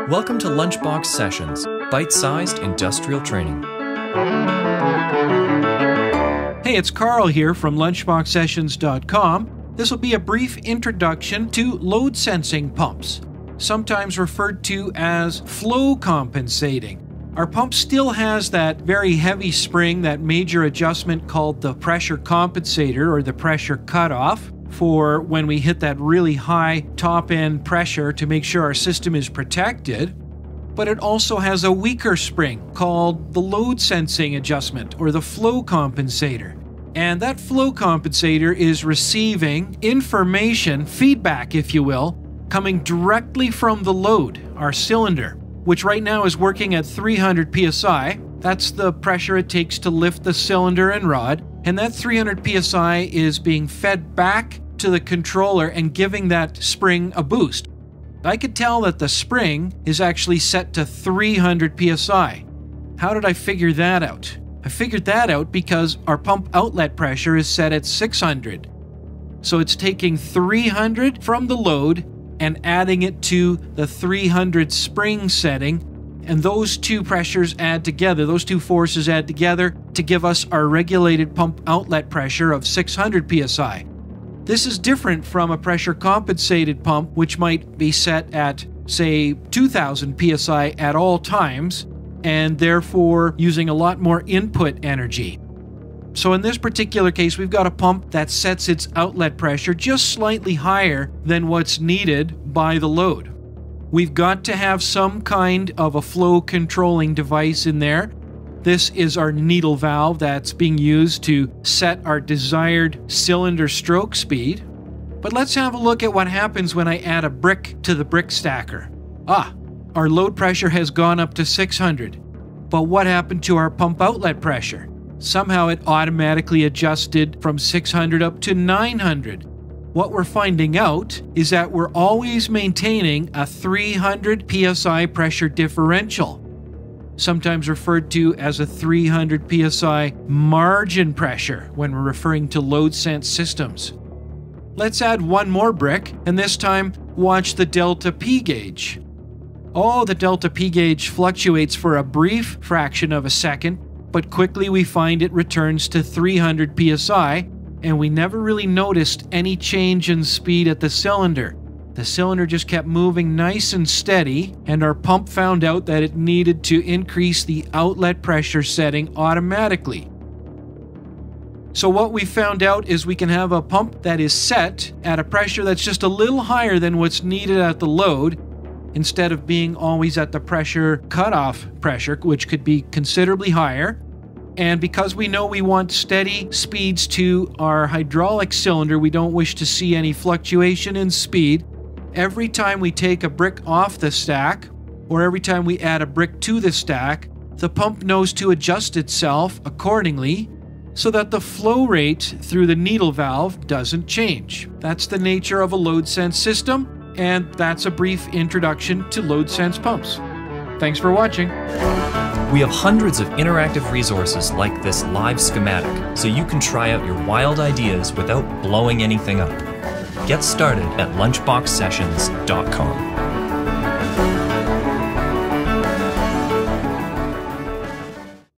Welcome to Lunchbox Sessions, bite-sized industrial training. Hey, it's Carl here from lunchboxsessions.com. This will be a brief introduction to load sensing pumps, sometimes referred to as flow compensating. Our pump still has that very heavy spring, that major adjustment called the pressure compensator or the pressure cutoff for when we hit that really high top-end pressure to make sure our system is protected. But it also has a weaker spring called the load sensing adjustment or the flow compensator. And that flow compensator is receiving information, feedback if you will, coming directly from the load, our cylinder, which right now is working at 300 psi. That's the pressure it takes to lift the cylinder and rod. And that 300 psi is being fed back to the controller and giving that spring a boost. I could tell that the spring is actually set to 300 psi. How did I figure that out? I figured that out because our pump outlet pressure is set at 600. So it's taking 300 from the load and adding it to the 300 spring setting, and those two pressures add together, those two forces add together to give us our regulated pump outlet pressure of 600 psi. This is different from a pressure compensated pump, which might be set at, say, 2000 psi at all times, and therefore using a lot more input energy. So in this particular case, we've got a pump that sets its outlet pressure just slightly higher than what's needed by the load. We've got to have some kind of a flow controlling device in there. This is our needle valve that's being used to set our desired cylinder stroke speed. But let's have a look at what happens when I add a brick to the brick stacker. Our load pressure has gone up to 600. But what happened to our pump outlet pressure? Somehow it automatically adjusted from 600 up to 900. What we're finding out is that we're always maintaining a 300 psi pressure differential, sometimes referred to as a 300 psi margin pressure when we're referring to load sense systems. Let's add one more brick, and this time watch the delta P gauge. The delta P gauge fluctuates for a brief fraction of a second, but quickly we find it returns to 300 psi, and we never really noticed any change in speed at the cylinder. The cylinder just kept moving nice and steady, and our pump found out that it needed to increase the outlet pressure setting automatically. So what we found out is we can have a pump that is set at a pressure that's just a little higher than what's needed at the load, instead of being always at the pressure cutoff pressure, which could be considerably higher. And because we know we want steady speeds to our hydraulic cylinder, we don't wish to see any fluctuation in speed. Every time we take a brick off the stack, or every time we add a brick to the stack, the pump knows to adjust itself accordingly so that the flow rate through the needle valve doesn't change. That's the nature of a load sense system, and that's a brief introduction to load sense pumps. Thanks for watching. We have hundreds of interactive resources like this live schematic, so you can try out your wild ideas without blowing anything up. Get started at lunchboxsessions.com.